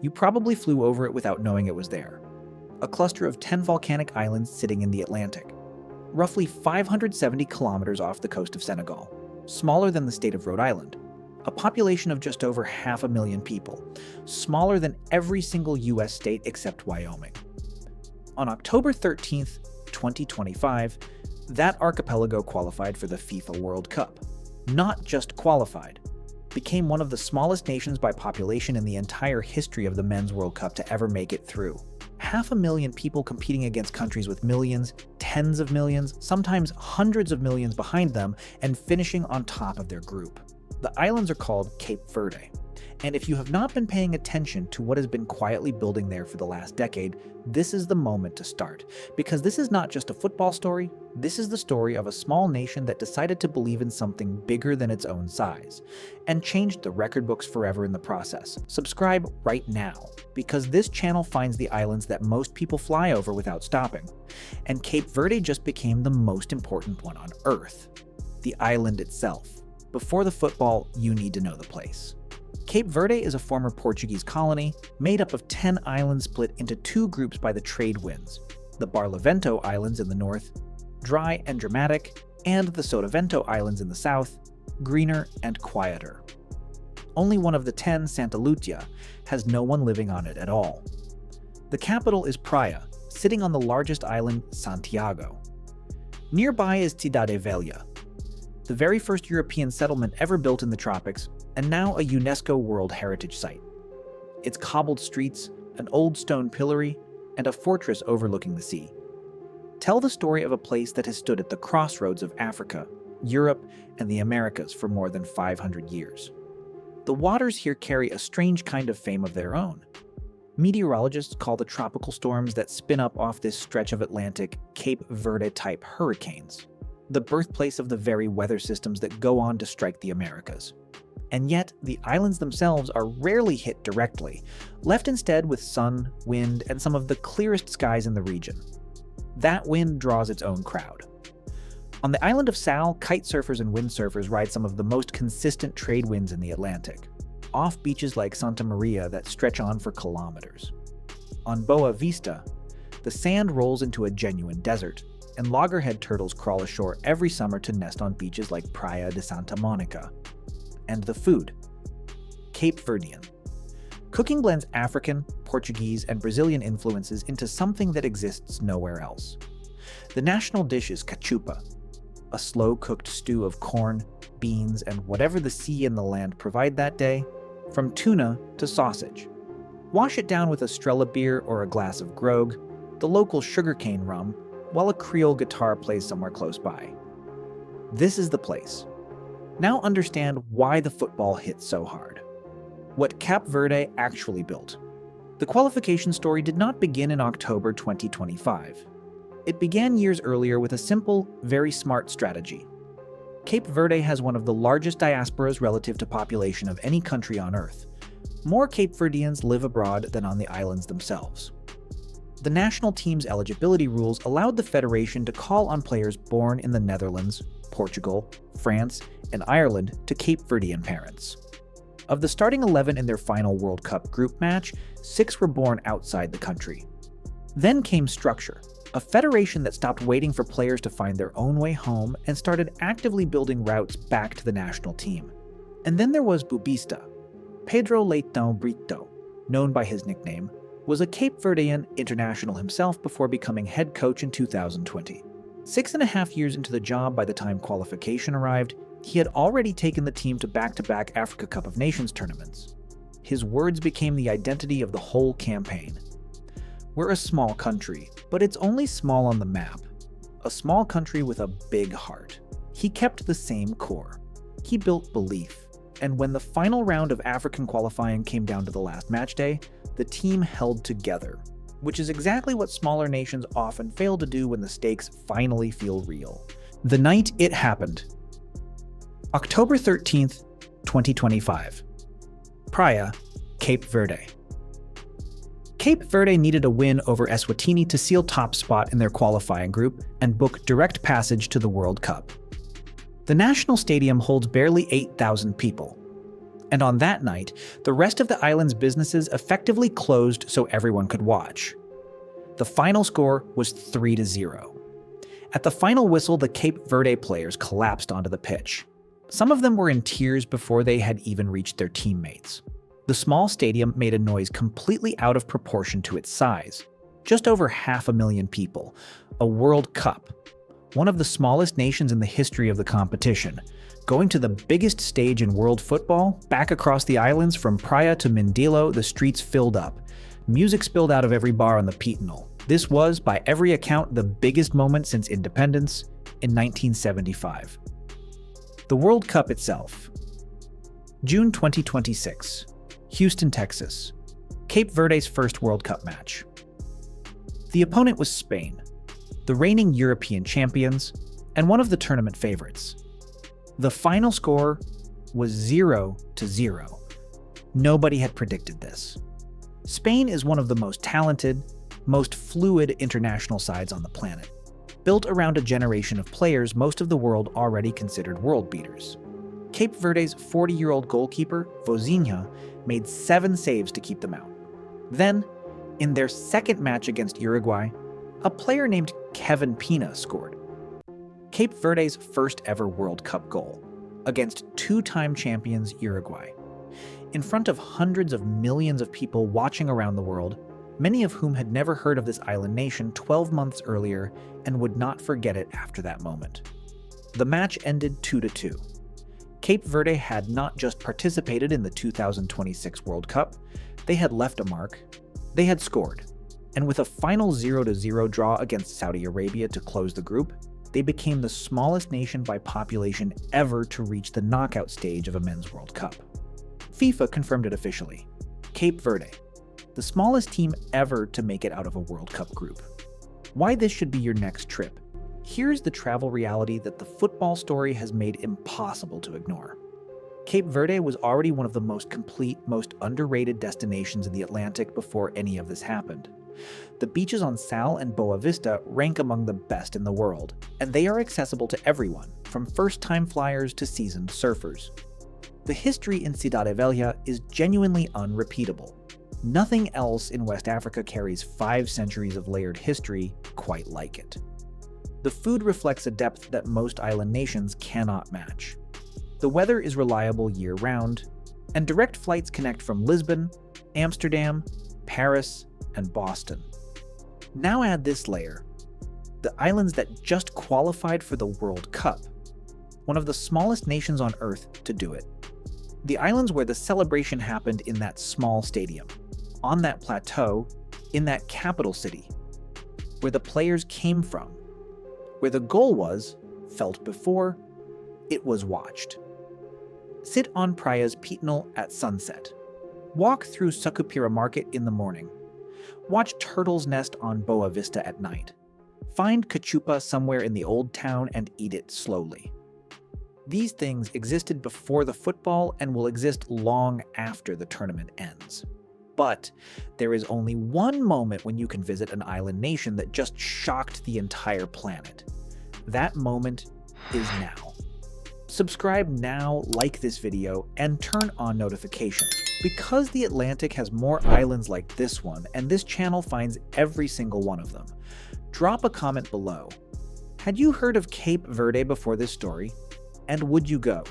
You probably flew over it without knowing it was there. A cluster of 10 volcanic islands sitting in the Atlantic, roughly 570 kilometers off the coast of Senegal, smaller than the state of Rhode Island. A population of just over 500,000 people, smaller than every single US state except Wyoming. On October 13th, 2025, that archipelago qualified for the FIFA World Cup. Not just qualified, became one of the smallest nations by population in the entire history of the Men's World Cup to ever make it through. 500,000 people competing against countries with millions, tens of millions, sometimes hundreds of millions behind them, and finishing on top of their group. The islands are called Cape Verde, and if you have not been paying attention to what has been quietly building there for the last decade, this is the moment to start. Because this is not just a football story, this is the story of a small nation that decided to believe in something bigger than its own size, and changed the record books forever in the process. Subscribe right now, because this channel finds the islands that most people fly over without stopping, and Cape Verde just became the most important one on Earth. The island itself. Before the football, you need to know the place. Cape Verde is a former Portuguese colony made up of 10 islands split into two groups by the trade winds: the Barlavento Islands in the north, dry and dramatic, and the Sotavento Islands in the south, greener and quieter. Only one of the 10, Santa Lucia, has no one living on it at all. The capital is Praia, sitting on the largest island, Santiago. Nearby is Cidade Velha, the very first European settlement ever built in the tropics, and now a UNESCO World Heritage Site. Its cobbled streets, an old stone pillory, and a fortress overlooking the sea tell the story of a place that has stood at the crossroads of Africa, Europe, and the Americas for more than 500 years. The waters here carry a strange kind of fame of their own. Meteorologists call the tropical storms that spin up off this stretch of Atlantic Cape Verde-type hurricanes, the birthplace of the very weather systems that go on to strike the Americas. And yet, the islands themselves are rarely hit directly, left instead with sun, wind, and some of the clearest skies in the region. That wind draws its own crowd. On the island of Sal, kite surfers and windsurfers ride some of the most consistent trade winds in the Atlantic, off beaches like Santa Maria that stretch on for kilometers. On Boa Vista, the sand rolls into a genuine desert, and loggerhead turtles crawl ashore every summer to nest on beaches like Praia de Santa Monica. And the food. Cape Verdean. Cooking blends African, Portuguese, and Brazilian influences into something that exists nowhere else. The national dish is cachupa, a slow-cooked stew of corn, beans, and whatever the sea and the land provide that day, from tuna to sausage. Wash it down with a Strella beer or a glass of grog, the local sugarcane rum, while a Creole guitar plays somewhere close by. This is the place. Now understand why the football hit so hard. What Cape Verde actually built. The qualification story did not begin in October 2025. It began years earlier with a simple, very smart strategy. Cape Verde has one of the largest diasporas relative to population of any country on Earth. More Cape Verdeans live abroad than on the islands themselves. The national team's eligibility rules allowed the federation to call on players born in the Netherlands, Portugal, France, and Ireland to Cape Verdean parents. Of the starting 11 in their final World Cup group match, 6 were born outside the country. Then came structure, a federation that stopped waiting for players to find their own way home and started actively building routes back to the national team. And then there was Bubista. Pedro Leitão Brito, known by his nickname, was a Cape Verdean international himself before becoming head coach in 2020. 6.5 years into the job by the time qualification arrived, he had already taken the team to back-to-back Africa Cup of Nations tournaments. His words became the identity of the whole campaign. We're a small country, but it's only small on the map. A small country with a big heart. He kept the same core. He built belief. And when the final round of African qualifying came down to the last match day, the team held together, which is exactly what smaller nations often fail to do when the stakes finally feel real. The night it happened. October 13th, 2025. Praia, Cape Verde. Cape Verde needed a win over Eswatini to seal top spot in their qualifying group and book direct passage to the World Cup. The national stadium holds barely 8,000 people, And on that night, the rest of the island's businesses effectively closed so everyone could watch. The final score was 3-0. At the final whistle, the Cape Verde players collapsed onto the pitch. Some of them were in tears before they had even reached their teammates. The small stadium made a noise completely out of proportion to its size. Just over 500,000 people. A World Cup. One of the smallest nations in the history of the competition. Going to the biggest stage in world football, back across the islands from Praia to Mindelo, the streets filled up. Music spilled out of every bar on the Peatonal. This was, by every account, the biggest moment since independence in 1975. The World Cup itself. June 2026. Houston, Texas. Cape Verde's first World Cup match. The opponent was Spain, the reigning European champions, and one of the tournament favorites. The final score was 0-0. Nobody had predicted this. Spain is one of the most talented, most fluid international sides on the planet, built around a generation of players most of the world already considered world beaters. Cape Verde's 40-year-old goalkeeper, Vozinha, made 7 saves to keep them out. Then, in their second match against Uruguay, a player named Kevin Pina scored. Cape Verde's first ever World Cup goal, against 2-time champions Uruguay. In front of hundreds of millions of people watching around the world, many of whom had never heard of this island nation 12 months earlier and would not forget it after that moment. The match ended 2-2. Cape Verde had not just participated in the 2026 World Cup, they had left a mark, they had scored. And with a final 0-0 draw against Saudi Arabia to close the group, they became the smallest nation by population ever to reach the knockout stage of a men's World Cup. FIFA confirmed it officially. Cape Verde, the smallest team ever to make it out of a World Cup group. Why this should be your next trip? Here's the travel reality that the football story has made impossible to ignore. Cape Verde was already one of the most complete, most underrated destinations in the Atlantic before any of this happened. The beaches on Sal and Boa Vista rank among the best in the world, and they are accessible to everyone, from first-time flyers to seasoned surfers. The history in Cidade Velha is genuinely unrepeatable. Nothing else in West Africa carries 5 centuries of layered history quite like it. The food reflects a depth that most island nations cannot match. The weather is reliable year-round, and direct flights connect from Lisbon, Amsterdam, Paris, and Boston. Now add this layer: the islands that just qualified for the World Cup, one of the smallest nations on Earth to do it. The islands where the celebration happened in that small stadium, on that plateau, in that capital city, where the players came from, where the goal was felt before it was watched. Sit on Praia's Peatonal at sunset. Walk through Sucupira Market in the morning. Watch turtles nest on Boa Vista at night. Find cachupa somewhere in the old town and eat it slowly. These things existed before the football and will exist long after the tournament ends. But there is only one moment when you can visit an island nation that just shocked the entire planet. That moment is now. Subscribe now, like this video, and turn on notifications. Because the Atlantic has more islands like this one, and this channel finds every single one of them, drop a comment below. Had you heard of Cape Verde before this story? And would you go?